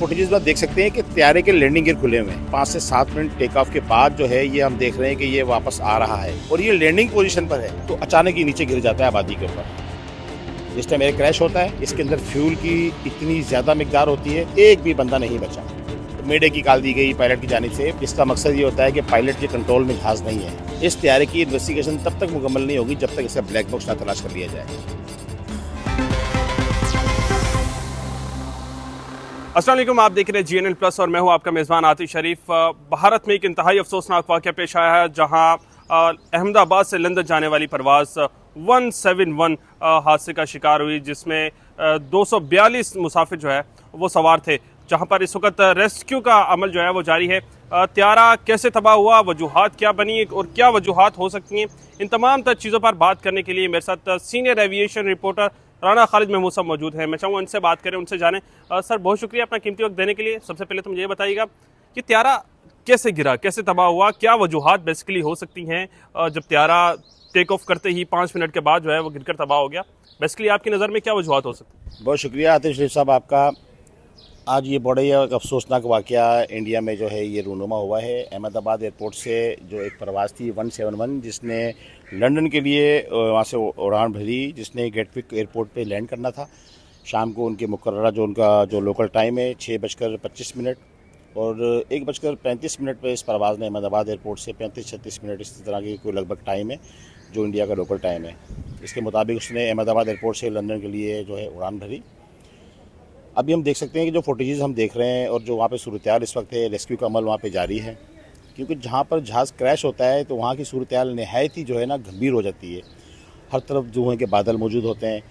Footages में आप देख सकते हैं कि तैयारे के लैंडिंग गियर खुले हुए हैं। 5 से 7 मिनट टेक ऑफ के बाद जो है ये हम देख रहे हैं कि ये वापस आ रहा है और ये लैंडिंग पोजीशन पर है तो अचानक ही नीचे गिर जाता है आबादी के ऊपर। जिस टाइम एयर क्रैश होता है इसके अंदर फ्यूल की इतनी ज़्यादा मिकदार होती है, एक भी बंदा नहीं बचा। मेडे की कॉल दी गई पायलट की जानिब से। इसका मकसद ये होता है कि पायलट के कंट्रोल में जहाज़ नहीं है। इस तैयारे की इन्वेस्टिगेशन तब तक मुकम्मल नहीं होगी जब तक इसका ब्लैक बॉक्स ना तलाश कर लिया जाए। अस्सलाम वालेकुम, आप देख रहे हैं GNN प्लस और मैं हूं आपका मेज़बान आतिश शरीफ। भारत में एक इंतहाई अफसोसनाक वाक़या पेश आया है जहां अहमदाबाद से लंदन जाने वाली परवाज़ 171 हादसे का शिकार हुई, जिसमें 242 मुसाफिर जो है वो सवार थे। जहां पर इस वक्त रेस्क्यू का अमल जो है वो जारी है। त्यारा कैसे तबाह हुआ, वजूहात क्या बनी और क्या वजूहात हो सकती हैं, इन तमाम तर चीज़ों पर बात करने के लिए मेरे साथ senior aviation reporter Rana Khalid Mahmood साहब मौजूद हैं। मैं चाहूँगा उनसे बात करें, उनसे जानें। सर, बहुत शुक्रिया अपना कीमती वक्त देने के लिए। सबसे पहले तो मुझे ये बताइएगा कि त्यारा कैसे गिरा, कैसे तबाह हुआ, क्या वजूहात बेसिकली हो सकती हैं जब त्यारा टेक ऑफ करते ही 5 मिनट के बाद जो है वो गिरकर तबाह हो गया। बेसिकली आपकी नज़र में क्या वजूहात हो सकती हैं? बहुत शुक्रिया आतिश शरीफ साहब आपका। आज ये बड़ा ही एक अफसोसनाक वाक़या इंडिया में जो है ये रूनुमा हुआ है। अहमदाबाद एयरपोर्ट से जो एक परवाज़ थी 171 जिसने लंदन के लिए वहाँ से उड़ान भरी, जिसने गेटविक एयरपोर्ट पे लैंड करना था शाम को। उनके मुकर्ररा जो लोकल टाइम है 6:25 और 1:35 पे इस परवाज़ ने अहमदाबाद एयरपोर्ट से 35-36 मिनट इस तरह की कोई लगभग टाइम है जो इंडिया का लोकल टाइम है। इसके मुताबिक उसने अहमदाबाद एयरपोर्ट से लंदन के लिए जो है उड़ान भरी। अभी हम देख सकते हैं कि जो फुटेजेस हम देख रहे हैं और जो वहाँ पे सूरत-ए-हाल इस वक्त है, रेस्क्यू का अमल वहाँ पे जारी है, क्योंकि जहाँ पर जहाज़ क्रैश होता है तो वहाँ की सूरत-ए-हाल निहायत ही जो है ना गंभीर हो जाती है। हर तरफ धुएँ के बादल मौजूद होते हैं।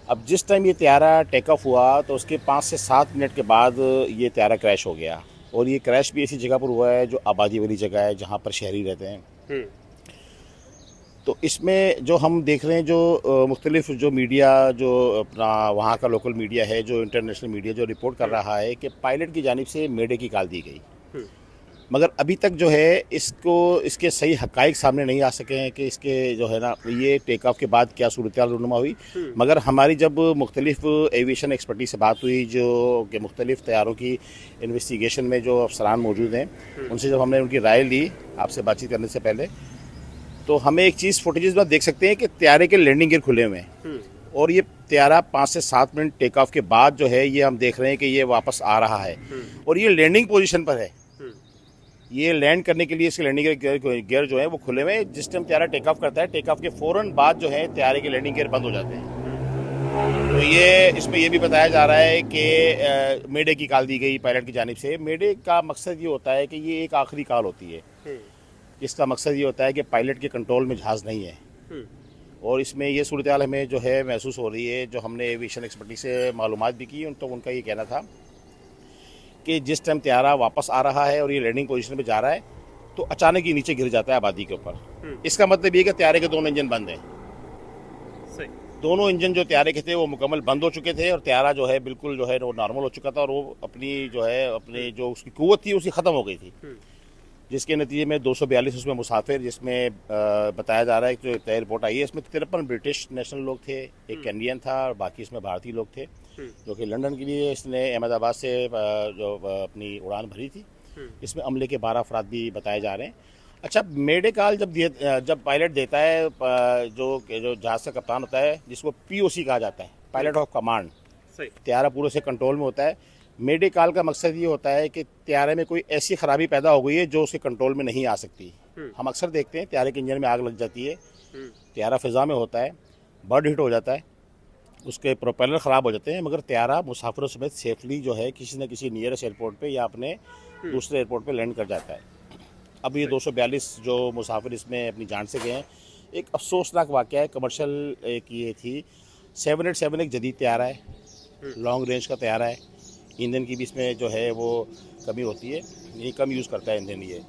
अब जिस टाइम ये त्यारा टेक ऑफ हुआ तो उसके 5 से 7 मिनट के बाद ये त्यारा क्रैश हो गया और ये क्रैश भी ऐसी जगह पर हुआ है जो आबादी वाली जगह है जहाँ पर शहरी रहते हैं। तो इसमें जो हम देख रहे हैं जो मुख्तलिफ जो मीडिया जो अपना वहाँ का लोकल मीडिया है, जो इंटरनेशनल मीडिया जो रिपोर्ट कर रहा है कि पायलट की जानिब से मेडे की कॉल दी गई, मगर अभी तक जो है इसके सही हक़ाइक़ सामने नहीं आ सके हैं कि इसके जो है ना ये टेक ऑफ के बाद क्या सूरत-ए-हाल रूनुमा हुई। मगर हमारी जब मुख्तलिफ एविएशन एक्सपर्टी से बात हुई, जो कि मुख्तलिफ तैयारों की इन्वेस्टिगेशन में जो अफसरान मौजूद हैं, उनसे जब हमने उनकी राय ली आपसे बातचीत करने से पहले, तो हमें एक चीज़ फुटेजेस में देख सकते हैं कि त्यारे के लैंडिंग गियर खुले हुए हैं और ये त्यारा 5 से 7 मिनट टेक ऑफ के बाद जो है ये हम देख रहे हैं कि ये वापस आ रहा है और ये लैंडिंग पोजीशन पर है। ये लैंड करने के लिए इसके लैंडिंग गियर जो है वो खुले हुए हैं। जिस टाइम त्यारा टेक ऑफ करता है, टेक ऑफ के फ़ौरन बाद जो है त्यारे के लैंडिंग गियर बंद हो जाते हैं। तो ये इसमें ये भी बताया जा रहा है कि मेडे की कॉल दी गई पायलट की जानिब से। मेडे का मकसद ये होता है कि ये एक आखिरी कॉल होती है। इसका मकसद ये होता है कि पायलट के कंट्रोल में जहाज़ नहीं है और इसमें ये सूरत-ए-हाल हमें जो है महसूस हो रही है। जो हमने एविएशन एक्सपर्टी से मालूमात भी की तो उनका ये कहना था कि जिस टाइम त्यारा वापस आ रहा है और ये लैंडिंग पोजीशन पे जा रहा है तो अचानक ही नीचे गिर जाता है आबादी के ऊपर। इसका मतलब ये कि त्यारे के दोनों इंजन बंद हैं। दोनों इंजन जो त्यारे के थे वो मुकम्मल बंद हो चुके थे और त्यारा जो है बिल्कुल जो है वो नॉर्मल हो चुका था और वो अपनी जो उसकी कुव्वत थी उसकी ख़त्म हो गई थी, जिसके नतीजे में 242 उसमें मुसाफिर, जिसमें बताया जा रहा है कि जो तय रिपोर्ट आई है इसमें 53 ब्रिटिश नेशनल लोग थे, एक कैनेडियन था और बाकी इसमें भारतीय लोग थे, जो कि लंदन के लिए इसने अहमदाबाद से जो अपनी उड़ान भरी थी। इसमें अमले के 12 अफराद भी बताए जा रहे हैं। अच्छा, मेडे कॉल जब पायलट देता है, जो जहाज़ का कप्तान होता है जिसको POC कहा जाता है, पायलट ऑफ कमांड, त्यारा पूरे से कंट्रोल में होता है। मेडे कॉल का मकसद ये होता है कि त्यारे में कोई ऐसी खराबी पैदा हो गई है जो उसके कंट्रोल में नहीं आ सकती। हम अक्सर देखते हैं त्यारे के इंजन में आग लग जाती है, त्यारा फिजा में होता है, बर्ड हिट हो जाता है, उसके प्रोपेलर ख़राब हो जाते हैं, मगर त्यारा मुसाफिरों समेत सेफली जो है किसी न किसी नियरेस्ट एयरपोर्ट पे या अपने दूसरे एयरपोर्ट पे लैंड कर जाता है। अब ये 242 जो मुसाफिर इसमें अपनी जान से गए हैं। एक अफसोसनाक वाक़या है। कमर्शियल एक ये थी 787 एक जदीद त्यारा है, लॉन्ग रेंज का त्यारा है। ईंधन की भी इसमें जो है वो कमी होती है, ये कम यूज़ करता है ईंधन ये।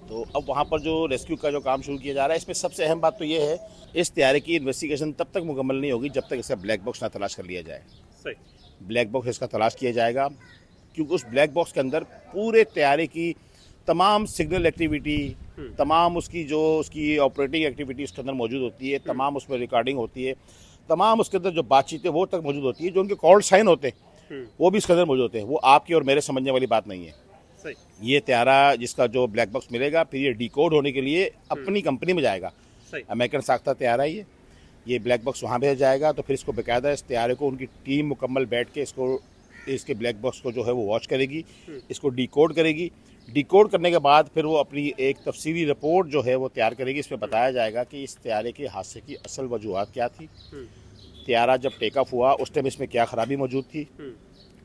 तो अब वहाँ पर जो रेस्क्यू का जो काम शुरू किया जा रहा है, इसमें सबसे अहम बात तो ये है इस त्यारे की इन्वेस्टिगेशन तब तक मुकम्मल नहीं होगी जब तक इसका ब्लैक बॉक्स ना तलाश कर लिया जाए। सही, ब्लैक बॉक्स इसका तलाश किया जाएगा, क्योंकि उस ब्लैक बॉक्स के अंदर पूरे त्यारे की तमाम सिग्नल एक्टिविटी, तमाम उसकी ऑपरेटिंग एक्टिविटी उसके अंदर मौजूद होती है, तमाम उसमें रिकॉर्डिंग होती है, तमाम उसके अंदर जो बातचीत है वो तक मौजूद होती है, जो उनके कॉल साइन होते हैं वो भी इसके अंदर मौजूद होते हैं। वो आपकी और मेरे समझने वाली बात नहीं है। सही। ये त्यारा जिसका जो ब्लैक बॉक्स मिलेगा, फिर ये डिकोड होने के लिए अपनी कंपनी में जाएगा। सही। अमेरिकन साख्ता त्यारा है ये ब्लैक बॉक्स वहाँ भेजा जाएगा, तो फिर इसको बेकायदा इस त्यारे को उनकी टीम मुकम्मल बैठ के इसके ब्लैक बॉक्स को जो है वो वॉच करेगी, इसको डिकोड करेगी। डिकोड करने के बाद फिर वो अपनी एक तफसीली रिपोर्ट जो है वो तैयार करेगी। इसमें बताया जाएगा कि इस त्यारे के हादसे की असल वजूहत क्या थी, त्यारा जब टेक ऑफ हुआ उस टाइम इसमें क्या ख़राबी मौजूद थी,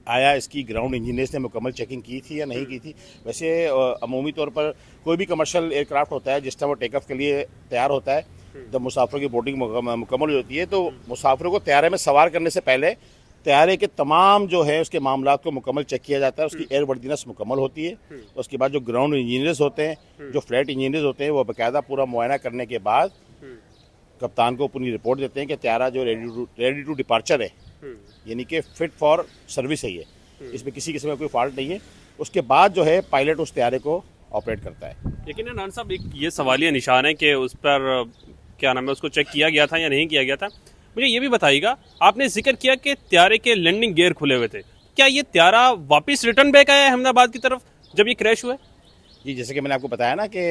आया इसकी ग्राउंड इंजीनियर्स ने मुकम्मल चेकिंग की थी या नहीं की थी। वैसे अमूमी तौर पर कोई भी कमर्शियल एयरक्राफ्ट होता है, जिस टाइम वो टेक ऑफ के लिए तैयार होता है, जब मुसाफिरों की बोर्डिंग मुकम्मल होती है, तो मुसाफिरों को त्यारे में सवार करने से पहले त्यारे के तमाम जो है उसके मामलात को मुकम्मल चेक किया जाता है। उसकी एयर वर्दीनेस मुकम्मल होती है। उसके बाद जो ग्राउंड इंजीनियर्स होते हैं, जो फ्लाइट इंजीनियर्स होते हैं, वो बाकायदा पूरा मुआयना करने के बाद कप्तान को अपनी रिपोर्ट देते हैं कि त्यारा जो रेडी टू डिपार्चर है, यानी कि फिट फॉर सर्विस है, ये इसमें किसी किस्म का कोई फॉल्ट नहीं है। उसके बाद जो है पायलट उस त्यारे को ऑपरेट करता है। लेकिन नान साहब, एक ये सवालिया निशान है कि उस पर क्या नाम है, उसको चेक किया गया था या नहीं किया गया था। मुझे ये भी बताइएगा, आपने जिक्र किया कि त्यारे के लैंडिंग गियर खुले हुए थे, क्या ये त्यारा वापस रिटर्न बैक आया अहमदाबाद की तरफ जब ये क्रैश हुआ? जी, जैसे कि मैंने आपको बताया ना कि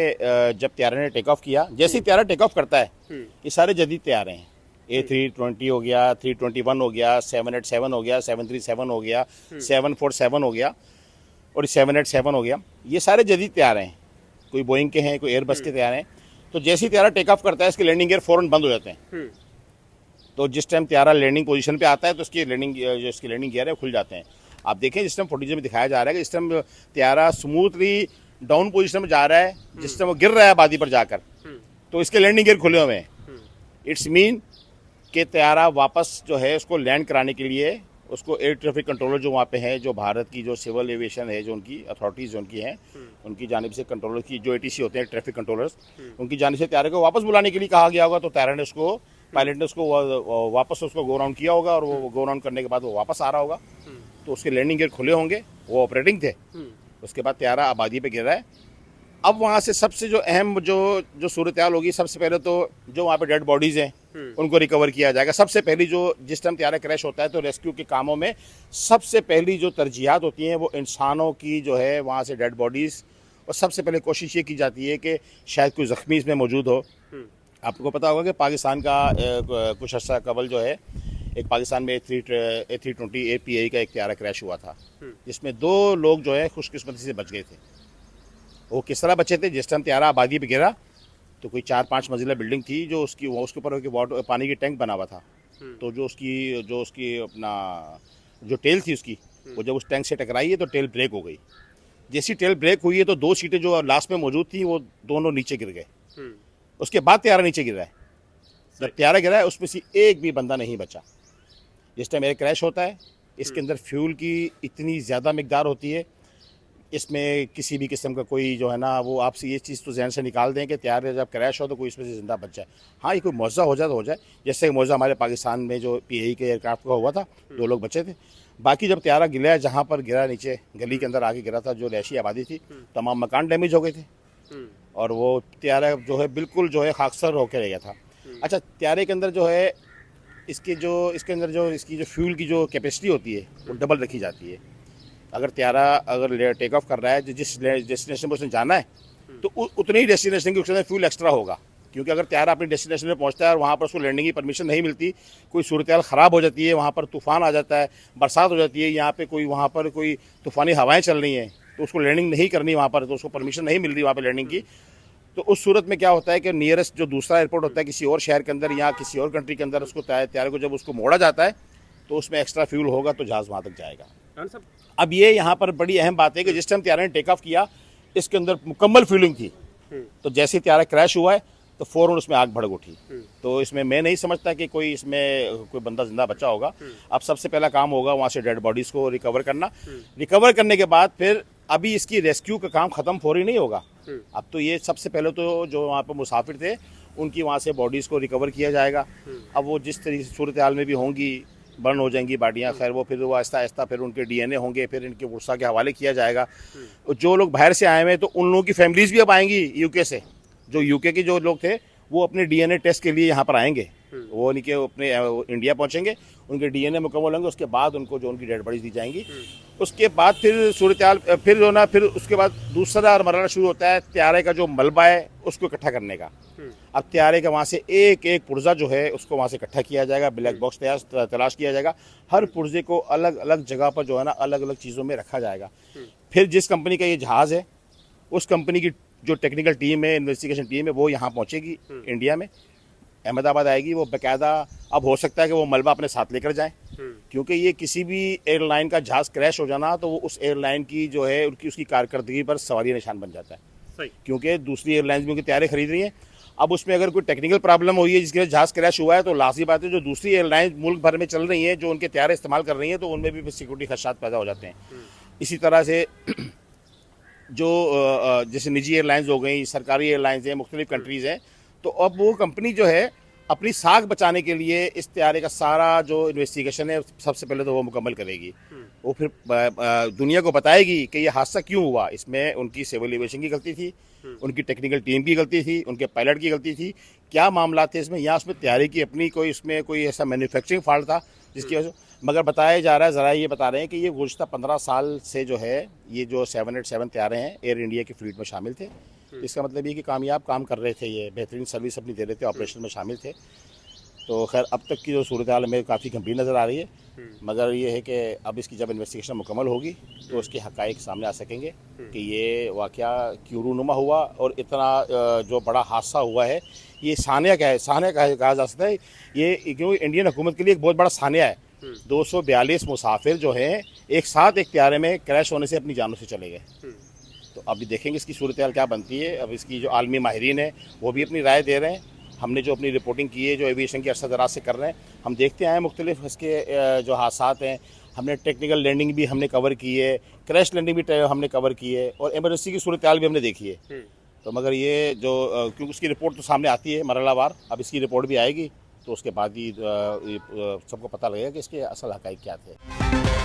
जब त्यारे ने टेक ऑफ किया, जैसे ही त्यारा टेक ऑफ करता है, ये सारे जदीद त्यारे हैं। A320 हो गया, 321 हो गया, 787 हो गया, 737 हो गया, 747 हो गया और 787 हो गया। ये सारे जदीद त्यारे हैं, कोई बोइंग के हैं, कोई एयरबस के त्यारे हैं। तो जैसे ही त्यारा टेक ऑफ करता है, इसके लैंडिंग गियर फ़ौरन बंद हो जाते हैं। तो जिस टाइम त्यारा लैंडिंग पोजीशन पे आता है, तो इसकी लैंडिंग गियर है खुल जाते हैं। आप देखें, जिस टाइम फुटेज में दिखाया जा रहा है कि इस टाइम त्यारा स्मूथली डाउन पोजीशन में जा रहा है, जिस टाइम वो गिर रहा है आबादी पर जाकर, तो इसके लैंडिंग गियर खुले हुए हैं। इट्स मीन कि त्यारा वापस जो है उसको लैंड कराने के लिए उसको एयर ट्रैफिक कंट्रोलर जो वहाँ पे है, जो भारत की जो सिविल एविएशन है, जो उनकी अथॉरिटीज़ जो उनकी हैं, उनकी जानिब से कंट्रोलर की जो ATC होते हैं, ट्रैफिक कंट्रोलर्स, उनकी जानिब से त्यारे को वापस बुलाने के लिए कहा गया होगा। तो त्यारा ने उसको, पायलट ने उसको वापस उसको गो राउंड किया होगा और वो गो राउंड करने के बाद वो वापस आ रहा होगा। तो उसके लैंडिंग गियर खुले होंगे, वो ऑपरेटिंग थे। उसके बाद त्यारा आबादी पे गिर रहा है। अब वहाँ से सबसे जो अहम जो सूरत हाल होगी, सबसे पहले तो जो वहाँ पे डेड बॉडीज़ हैं उनको रिकवर किया जाएगा। सबसे पहली जिस टाइम त्यारा क्रैश होता है, तो रेस्क्यू के कामों में सबसे पहली जो तरजीहात होती हैं वो इंसानों की जो है वहाँ से डेड बॉडीज़, और सबसे पहले कोशिश ये की जाती है कि शायद कोई ज़ख्मी इसमें मौजूद हो। आपको पता होगा कि पाकिस्तान का कुछ अर्सा कबल जो है, एक पाकिस्तान में A320 API का एक त्यारा क्रैश हुआ था, जिसमें 2 लोग जो है खुशकिस्मती से बच गए थे। वो किस तरह बचे थे? जिस टाइम त्यारा आबादी पे गिरा, तो कोई 4-5 मंजिला बिल्डिंग थी, जो उसके ऊपर वाटर पानी की टैंक बना हुआ था। तो जो उसकी अपना जो टेल थी उसकी, वो जब उस टैंक से टकराई है तो टेल ब्रेक हो गई। जैसी टेल ब्रेक हुई है तो 2 सीटें जो लास्ट में मौजूद थी वो दोनों नीचे गिर गए। उसके बाद त्यारा नीचे गिरा है। जब त्यारा गिरा है उसमें से एक भी बंदा नहीं बचा। जिस टाइम एयर क्रैश होता है, इसके अंदर फ्यूल की इतनी ज़्यादा मिकदार होती है, इसमें किसी भी किस्म का कोई जो है ना, वो आपसे ये चीज़ तो जहन से निकाल दें कि त्यारा जब क्रैश हो तो कोई इसमें से ज़िंदा बच जाए। हाँ, ये कोई मौजा हो जाए तो हो जाए, जैसे मौजा हमारे पाकिस्तान में जो PAE के एयरक्राफ्ट का हुआ था, 2 लोग बचे थे। बाकी जब त्यारा गिरा, जहाँ पर गिरा नीचे गली के अंदर आके गिरा था, जो रैशी आबादी थी, तमाम मकान डैमेज हो गए थे और वो त्यारा जो है बिल्कुल जो है खाकसर होकर रह गया था। अच्छा, त्यारे के अंदर जो है इसके अंदर जो इसकी जो फ्यूल की जो कैपेसिटी होती है वो डबल रखी जाती है। अगर त्यारा टेक ऑफ कर रहा है, जिस डेस्टिनेशन पर उसने जाना है, तो उतनी ही डेस्टिनेशन के उसके फ्यूल एक्स्ट्रा होगा। क्योंकि अगर त्यारा अपनी डेस्टिनेशन में पहुंचता है और वहाँ पर उसको लैंडिंग की परमिशन नहीं मिलती, कोई सूरत हाल ख़राब हो जाती है, वहाँ पर तूफ़ान आ जाता है, बरसात हो जाती है, यहाँ पे वहाँ पर कोई तूफ़ानी हवाएं चल रही हैं, तो उसको लैंडिंग नहीं करनी वहाँ पर, तो उसको परमिशन नहीं मिल रही वहाँ पर लैंडिंग की, तो उस सूरत में क्या होता है कि नियरेस्ट जो दूसरा एयरपोर्ट होता है किसी और शहर के अंदर या किसी और कंट्री के अंदर, उसको त्यारे को जब उसको मोड़ा जाता है तो उसमें एक्स्ट्रा फ्यूल होगा तो जहाज़ वहाँ तक जाएगा। अब ये यहाँ पर बड़ी अहम बात है कि जिस टाइम त्यारा ने टेक ऑफ किया, इसके अंदर मुकम्मल फ्यूलिंग थी। तो जैसे ही त्यारा क्रैश हुआ है तो फ़ौरन उसमें आग भड़क उठी। तो इसमें मैं नहीं समझता कि कोई बंदा जिंदा बचा होगा। अब सबसे पहला काम होगा वहाँ से डेड बॉडीज़ को रिकवर करना। रिकवर करने के बाद फिर अभी इसकी रेस्क्यू का काम ख़त्म फौरी नहीं होगा। अब तो ये सबसे पहले तो जो वहाँ पर मुसाफिर थे उनकी वहाँ से बॉडीज़ को रिकवर किया जाएगा। अब वो जिस तरीके से सूरत हाल में भी होंगी, बर्न हो जाएंगी बॉडियाँ, खैर वो फिर वो आहिस्ता आहिस्ता फिर उनके DNA होंगे, फिर इनके वर्षा के हवाले किया जाएगा। जो लोग बाहर से आए हुए हैं तो उन लोगों की फैमिलीज़ भी अब आएंगी UK से। जो UK के जो लोग थे वो अपने डीएनए टेस्ट के लिए यहाँ पर आएंगे। वो नहीं कि अपने इंडिया पहुँचेंगे, उनके डीएनए मुकम्मल होंगे, उसके बाद उनको जो उनकी डेड बॉडीज दी जाएंगी। उसके बाद फिर सूरत हाल फिर जो ना फिर उसके बाद दूसरा मरहला शुरू होता है त्यारे का जो मलबा है उसको इकट्ठा करने का। अब त्यारे का वहाँ से एक एक पुर्जा जो है उसको वहाँ से इकट्ठा किया जाएगा, ब्लैक बॉक्स तलाश किया जाएगा। हर पुर्जे को अलग अलग जगह पर जो है ना अलग अलग चीज़ों में रखा जाएगा। फिर जिस कंपनी का ये जहाज़ है उस कंपनी की जो टेक्निकल टीम है, इन्वेस्टिगेशन टीम है, वो यहाँ पहुँचेगी इंडिया में, अहमदाबाद आएगी। वो बाकायदा अब हो सकता है कि वो मलबा अपने साथ लेकर जाएं, क्योंकि ये किसी भी एयरलाइन का जहाज़ क्रैश हो जाना तो वो उस एयरलाइन की जो है उसकी कारकर्दगी पर सवालिया निशान बन जाता है। सही। क्योंकि दूसरी एयरलाइंस भी उनके तैयारे खरीद रही हैं। अब उसमें अगर कोई टेक्निकल प्रॉब्लम हुई है जिसके वजह से जहाज़ क्रैश हुआ है तो लाज़मी बात है जो दूसरी एयरलाइंस मुल्क भर में चल रही हैं जो उनके तैयारे इस्तेमाल कर रही हैं तो उनमें भी सिक्योरिटी खदशात पैदा हो जाते हैं। इसी तरह से जो जैसे निजी एयरलाइंस हो गई, सरकारी एयरलाइंस हैं, मुख्तलिफ कंट्रीज़ हैं, तो अब वो कंपनी जो है अपनी साख बचाने के लिए इस त्यारे का सारा जो इन्वेस्टिगेशन है सबसे पहले तो वो मुकम्मल करेगी। वो फिर दुनिया को बताएगी कि ये हादसा क्यों हुआ। इसमें उनकी सिविल एविएशन की गलती थी, उनकी टेक्निकल टीम की गलती थी, उनके पायलट की गलती थी, क्या मामला थे इसमें, या उसमें तैयारी की अपनी कोई इसमें कोई ऐसा मैन्युफैक्चरिंग फॉल्ट था जिसकी वजह से। मगर बताया जा रहा है, ज़रा ये बता रहे हैं कि ये गुज़श्ता 15 साल से जो है ये जो 787 तैयारे हैं एयर इंडिया की फ्लीट में शामिल थे। इसका मतलब ये कि कामयाब काम कर रहे थे, ये बेहतरीन सर्विस अपनी दे रहे थे, ऑपरेशन में शामिल थे। तो खैर अब तक की जो सूरत हाल में काफ़ी गंभीर नज़र आ रही है, मगर ये है कि अब इसकी जब इन्वेस्टिगेशन मुकम्मल होगी तो उसके हक़ाइक़ सामने आ सकेंगे कि ये वाक़या क्यों रूनुमा हुआ और इतना जो बड़ा हादसा हुआ है ये सानिया क्या है, सानिया कहा जा सकता है ये, क्योंकि इंडियन हुकूमत के लिए एक बहुत बड़ा सानिया है। 242 मुसाफिर जो हैं एक साथ एक त्यारे में क्रैश होने से अपनी जानों से चले गए। तो अभी देखेंगे इसकी सूरत हाल क्या बनती है। अब इसकी जो आलमी माहिरीन है वो भी अपनी राय दे रहे हैं। हमने जो अपनी रिपोर्टिंग की है जो एविएशन की अरसा दराज से कर रहे हैं, हम देखते आए मुख्तलिफ इसके जो हादसात हैं। हमने टेक्निकल लैंडिंग भी हमने कवर की है, क्रैश लैंडिंग भी हमने कवर की है और एमरजेंसी की सूरत हाल भी हमने देखी है। तो मगर ये जो क्योंकि उसकी रिपोर्ट तो सामने आती है मरहलावार, अब इसकी रिपोर्ट भी आएगी तो उसके बाद ही सबको पता लगेगा कि इसके असल हक़ाइक़ क्या थे।